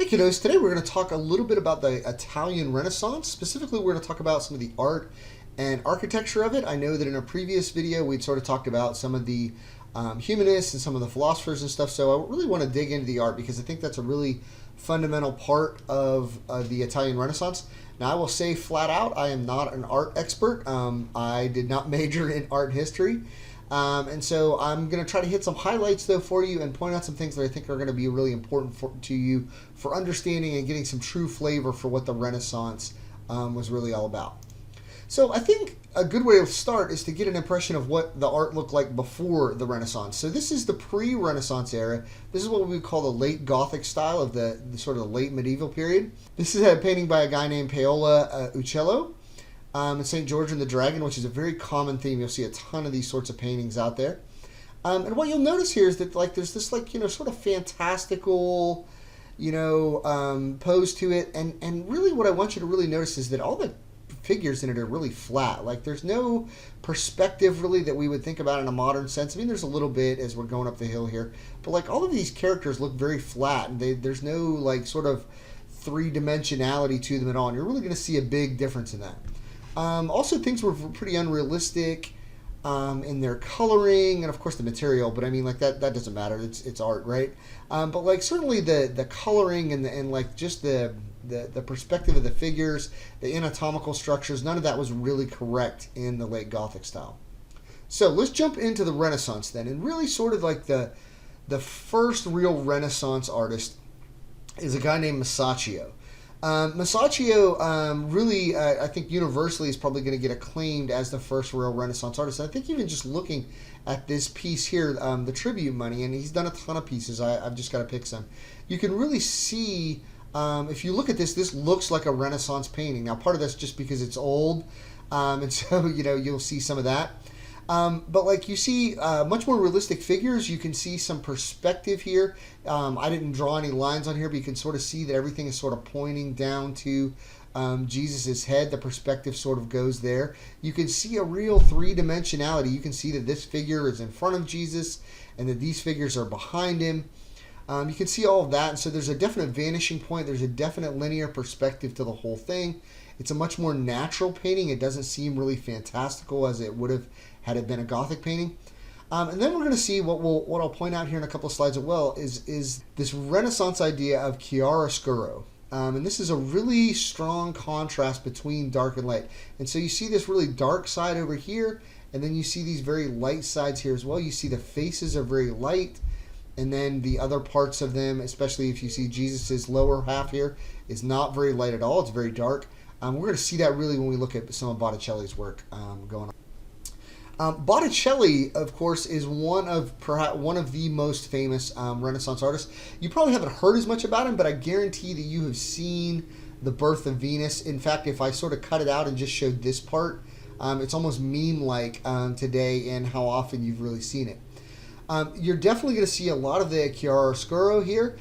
Hey kiddos, today we're going to talk a little bit about the Italian Renaissance. Specifically, we're going to talk about some of the art and architecture of it. I know that in a previous video we'd sort of talked about some of the humanists and some of the philosophers and stuff, so I really want to dig into the art because I think that's a really fundamental part of the Italian Renaissance. Now, I will say flat out, I am not an art expert. I did not major in art history. And so I'm going to try to hit some highlights, though, for you and point out some things that I think are going to be really important to you for understanding and getting some true flavor for what the Renaissance was really all about. So I think a good way to start is to get an impression of what the art looked like before the Renaissance. So this is the pre-Renaissance era. This is what we would call the late Gothic style of the sort of the late medieval period. This is a painting by a guy named PAOLO UCCELLO. And St. George and the Dragon, which is a very common theme. You'll see a ton of these sorts of paintings out there. And what you'll notice here is that there's this sort of fantastical, pose to it. And really what I want you to really notice is that all the figures in it are really flat. Like there's no perspective really that we would think about in a modern sense. I mean, there's a little bit as we're going up the hill here. But like all of these characters look very flat. And there's no like sort of three-dimensionality to them at all. And you're really going to see a big difference in that. Also, things were pretty unrealistic in their coloring and, of course, the material. But I mean, like that doesn't matter. It's art, right? But like certainly the coloring and like just the perspective of the figures, the anatomical structures, none of that was really correct in the late Gothic style. So let's jump into the Renaissance then, and really sort of like the first real Renaissance artist is a guy named Masaccio. Masaccio really, I think universally is probably going to get acclaimed as the first real Renaissance artist. And I think even just looking at this piece here, the Tribute Money, and he's done a ton of pieces. I've just got to pick some. You can really see, if you look at this looks like a Renaissance painting. Now, part of that's just because it's old, and so, you'll see some of that. But like you see much more realistic figures. You can see some perspective here. I didn't draw any lines on here, but you can sort of see that everything is sort of pointing down to Jesus's head. The perspective sort of goes there. You can see a real three-dimensionality. You can see that this figure is in front of Jesus and that these figures are behind him. You can see all of that. And so there's a definite vanishing point. There's a definite linear perspective to the whole thing. It's a much more natural painting. It doesn't seem really fantastical as it would have had it been a Gothic painting. And then we're going to see what I'll point out here in a couple of slides as well is this Renaissance idea of chiaroscuro. And this is a really strong contrast between dark and light. And so you see this really dark side over here, and then you see these very light sides here as well. You see the faces are very light, and then the other parts of them, especially if you see Jesus's lower half here, is not very light at all. It's very dark. We're going to see that really when we look at some of Botticelli's work going on. Botticelli, of course, is perhaps one of the most famous Renaissance artists. You probably haven't heard as much about him, but I guarantee that you have seen The Birth of Venus. In fact, if I sort of cut it out and just showed this part, it's almost meme-like today in how often you've really seen it. You're definitely going to see a lot of the chiaroscuro here.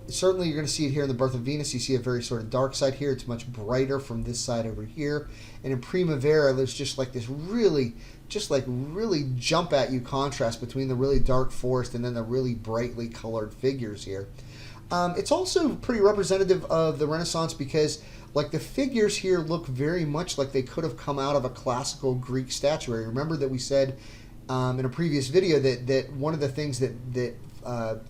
Certainly you're going to see it here in The Birth of Venus. You see a very sort of dark side here. It's much brighter from this side over here. And in Primavera, there's just like this really jump at you contrast between the really dark forest and then the really brightly colored figures here. It's also pretty representative of the Renaissance because like the figures here look very much like they could have come out of a classical Greek statuary. Remember that we said in a previous video that one of the things that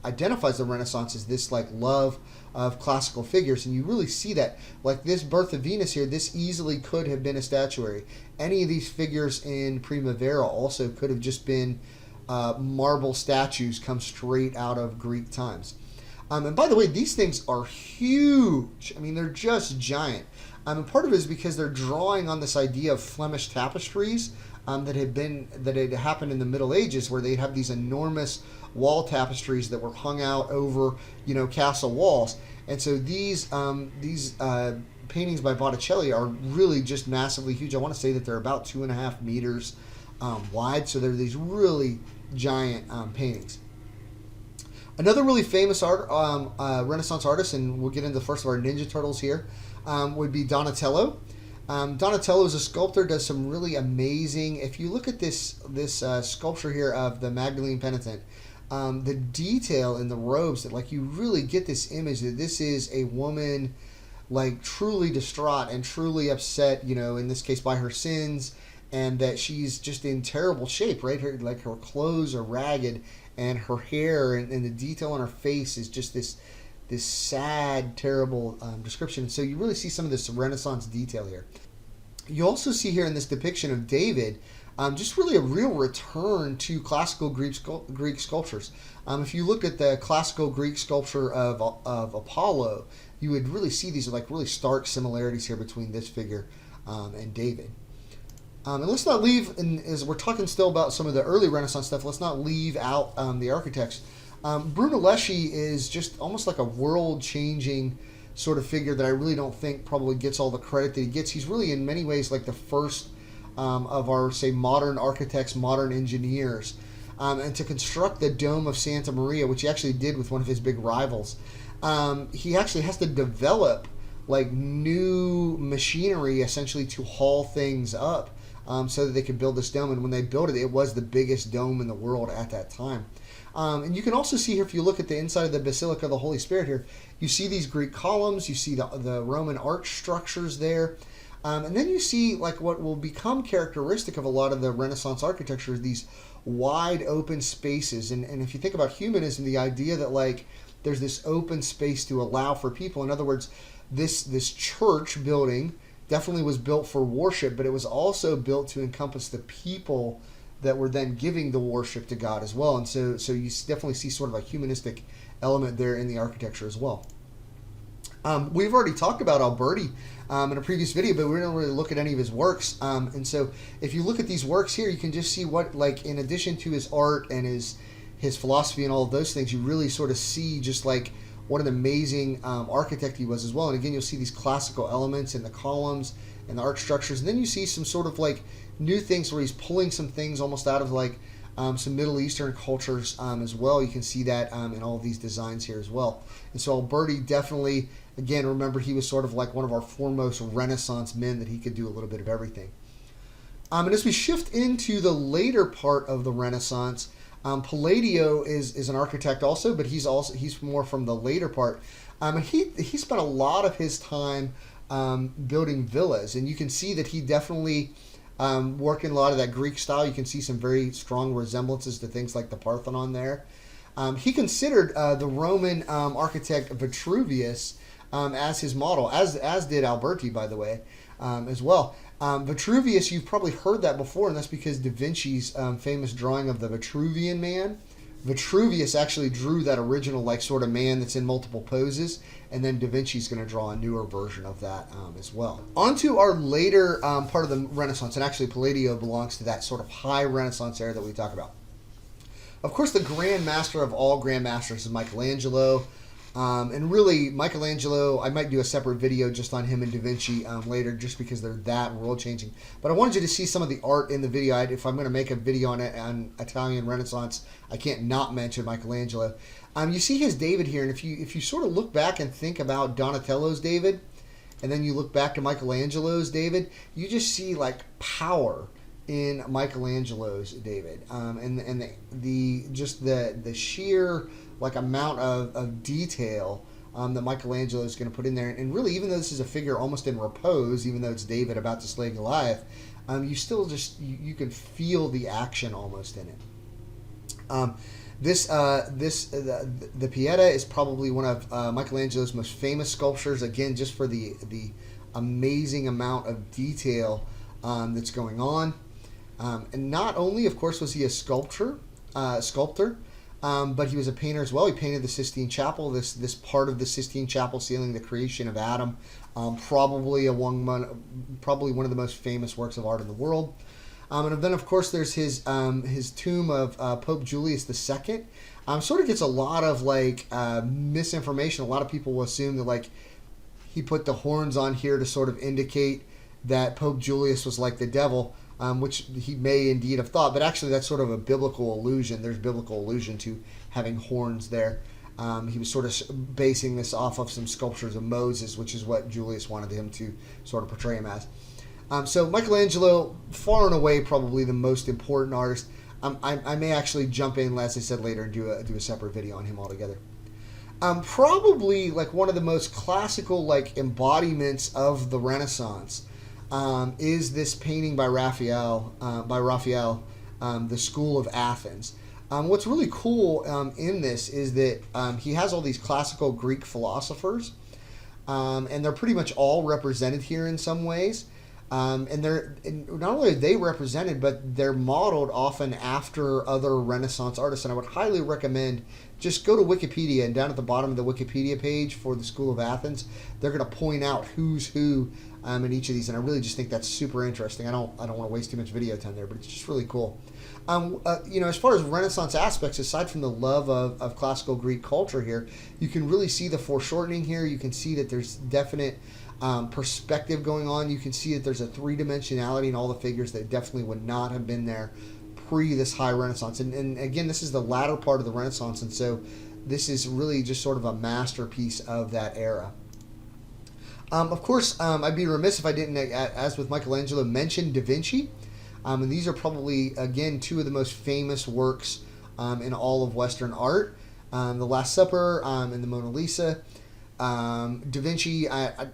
identifies the Renaissance is this like love of classical figures, and you really see that. Like this Birth of Venus here, this easily could have been a statuary. Any of these figures in Primavera also could have just been marble statues come straight out of Greek times. And by the way, these things are huge. I mean, they're just giant. And part of it is because they're drawing on this idea of Flemish tapestries that had happened in the Middle Ages, where they'd have these enormous wall tapestries that were hung out over, castle walls. And so these paintings by Botticelli are really just massively huge. I want to say that they're about 2.5 meters wide. So they're these really giant paintings. Another really famous Renaissance artist, and we'll get into the first of our Ninja Turtles here, would be Donatello. Donatello is a sculptor, does some really amazing, if you look at this sculpture here of the Magdalene Penitent, the detail in the robes, that like you really get this image that this is a woman like truly distraught and truly upset, in this case by her sins, and that she's just in terrible shape, right? Her clothes are ragged, and her hair and the detail on her face is just this sad, terrible description. And so you really see some of this Renaissance detail here. You also see here in this depiction of David, just really a real return to classical Greek sculptures. If you look at the classical Greek sculpture of Apollo, you would really see these like really stark similarities here between this figure and David. And let's not leave, as we're talking still about some of the early Renaissance stuff, let's not leave out the architects. Brunelleschi is just almost like a world-changing sort of figure that I really don't think probably gets all the credit that he gets. He's really in many ways like the first of our, say, modern architects, modern engineers. And to construct the Dome of Santa Maria, which he actually did with one of his big rivals, he actually has to develop like new machinery essentially to haul things up so that they could build this dome. And when they built it, it was the biggest dome in the world at that time. And you can also see here, if you look at the inside of the Basilica of the Holy Spirit here, you see these Greek columns, you see the Roman arch structures there. And then you see like what will become characteristic of a lot of the Renaissance architecture, these wide open spaces. And if you think about humanism, the idea that like there's this open space to allow for people. In other words, this church building definitely was built for worship, but it was also built to encompass the people that were then giving the worship to God as well. And so you definitely see sort of a humanistic element there in the architecture as well. We've already talked about Alberti in a previous video, but we didn't really look at any of his works. And so if you look at these works here, you can just see what, like, in addition to his art and his philosophy and all of those things, you really sort of see just like what an amazing architect he was as well. And again, you'll see these classical elements in the columns and the arch structures. And then you see some sort of like new things where he's pulling some things almost out of like some Middle Eastern cultures as well. You can see that in all of these designs here as well. And so Alberti definitely, again, remember he was sort of like one of our foremost Renaissance men, that he could do a little bit of everything. And as we shift into the later part of the Renaissance, Palladio is an architect also, but he's more from the later part. And he spent a lot of his time building villas, and you can see that he definitely worked in a lot of that Greek style. You can see some very strong resemblances to things like the Parthenon there. He considered the Roman architect Vitruvius as his model, as did Alberti, by the way, as well. Vitruvius, you've probably heard that before, and that's because Da Vinci's famous drawing of the Vitruvian Man. Vitruvius actually drew that original like sort of man that's in multiple poses, and then Da Vinci's going to draw a newer version of that as well. On to our later part of the Renaissance, and actually Palladio belongs to that sort of high Renaissance era that we talk about. Of course, the grand master of all grand masters is Michelangelo. And really, Michelangelo, I might do a separate video just on him and Da Vinci later, just because they're that world-changing. But I wanted you to see some of the art in the video. If I'm going to make a video on Italian Renaissance, I can't not mention Michelangelo. You see his David here, and if you sort of look back and think about Donatello's David, and then you look back to Michelangelo's David, you just see like power in Michelangelo's David, and the sheer like amount of detail that Michelangelo is going to put in there. And really, even though this is a figure almost in repose, even though it's David about to slay Goliath, you still just you can feel the action almost in it. The Pieta is probably one of Michelangelo's most famous sculptures. Again, just for the amazing amount of detail that's going on. And not only, of course, was he a sculptor, but he was a painter as well. He painted the Sistine Chapel, this part of the Sistine Chapel ceiling, the creation of Adam, probably one of the most famous works of art in the world. And then, of course, there's his tomb of Pope Julius II. Sort of gets a lot of like misinformation. A lot of people will assume that like he put the horns on here to sort of indicate that Pope Julius was like the devil. Which he may indeed have thought, but actually that's sort of a biblical allusion. There's biblical allusion to having horns there. He was sort of basing this off of some sculptures of Moses, which is what Julius wanted him to sort of portray him as. So Michelangelo, far and away, probably the most important artist. I may actually jump in, as I said later, and do a separate video on him altogether. Probably like one of the most classical like embodiments of the Renaissance is this painting by Raphael, The School of Athens. What's really cool in this is that he has all these classical Greek philosophers, and they're pretty much all represented here in some ways. And not only are they represented, but they're modeled often after other Renaissance artists. And I would highly recommend just go to Wikipedia, and down at the bottom of the Wikipedia page for the School of Athens, they're going to point out who's who in each of these. And I really just think that's super interesting. I don't want to waste too much video time there, but it's just really cool. As far as Renaissance aspects, aside from the love of classical Greek culture here, you can really see the foreshortening here. You can see that there's definite perspective going on. You can see that there's a three-dimensionality in all the figures that definitely would not have been there pre this high Renaissance. And again, this is the latter part of the Renaissance, and so this is really just sort of a masterpiece of that era. Of course, I'd be remiss if I didn't, as with Michelangelo, mention Da Vinci. And these are probably, again, two of the most famous works in all of Western art. The Last Supper and the Mona Lisa. Da Vinci,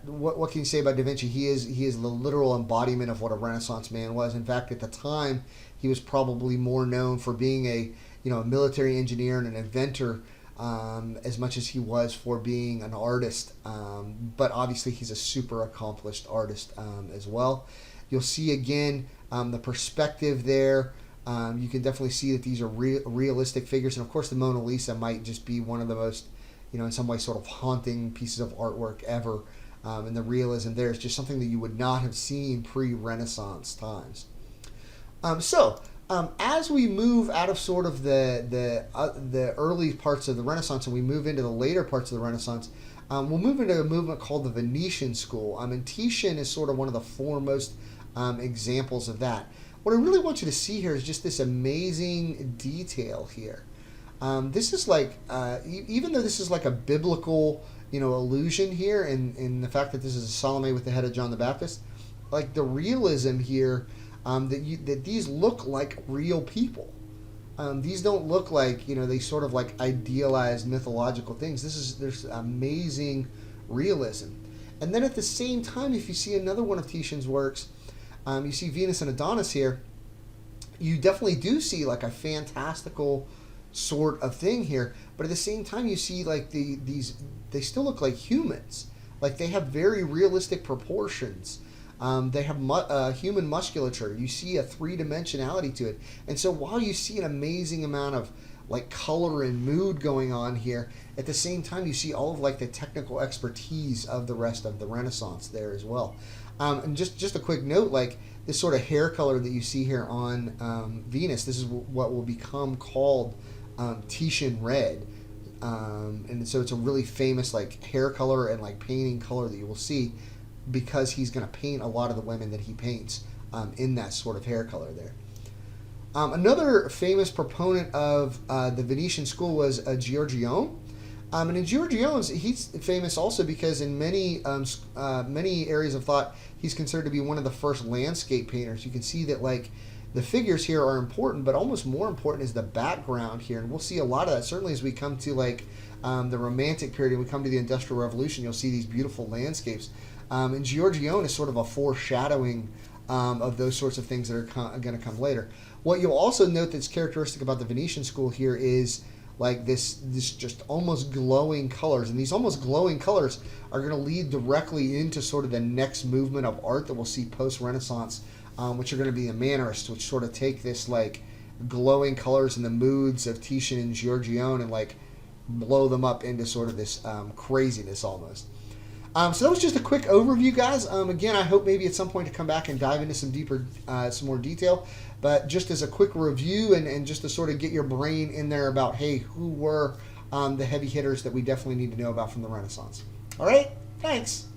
what can you say about Da Vinci? He is the literal embodiment of what a Renaissance man was. In fact, at the time, he was probably more known for being a military engineer and an inventor as much as he was for being an artist. But obviously, he's a super accomplished artist as well. You'll see again the perspective there. You can definitely see that these are realistic figures, and of course, the Mona Lisa might just be one of the most in some way sort of haunting pieces of artwork ever. And the realism there is just something that you would not have seen pre-Renaissance times. As we move out of sort of the early parts of the Renaissance and we move into the later parts of the Renaissance, we'll move into a movement called the Venetian School. And Titian is sort of one of the foremost examples of that. What I really want you to see here is just this amazing detail here. This is like, even though this is like a biblical, allusion here in the fact that this is a Salome with the head of John the Baptist, like the realism here, that these look like real people. These don't look like, they sort of like idealized mythological things. There's amazing realism. And then at the same time, if you see another one of Titian's works, you see Venus and Adonis here, you definitely do see like a fantastical sort of thing here, but at the same time you see like they still look like humans. Like they have very realistic proportions. They have human musculature. You see a three-dimensionality to it. And so while you see an amazing amount of like color and mood going on here, at the same time you see all of like the technical expertise of the rest of the Renaissance there as well. And just a quick note, like this sort of hair color that you see here on Venus, this is what will become called Titian red. And so it's a really famous like hair color and like painting color that you will see, because he's going to paint a lot of the women that he paints in that sort of hair color there. Another famous proponent of the Venetian school was Giorgione. And in Giorgione's, he's famous also because in many areas of thought, he's considered to be one of the first landscape painters. You can see that like the figures here are important, but almost more important is the background here. And we'll see a lot of that, certainly as we come to like the Romantic period and we come to the Industrial Revolution, you'll see these beautiful landscapes. And Giorgione is sort of a foreshadowing of those sorts of things that are going to come later. What you'll also note that's characteristic about the Venetian school here is like this just almost glowing colors. And these almost glowing colors are going to lead directly into sort of the next movement of art that we'll see post-Renaissance, which are going to be the Mannerists, which sort of take this like glowing colors and the moods of Titian and Giorgione and like blow them up into sort of this craziness almost. So that was just a quick overview, guys. Again, I hope maybe at some point to come back and dive into some more detail. But just as a quick review and just to sort of get your brain in there about, hey, who were the heavy hitters that we definitely need to know about from the Renaissance. All right, thanks.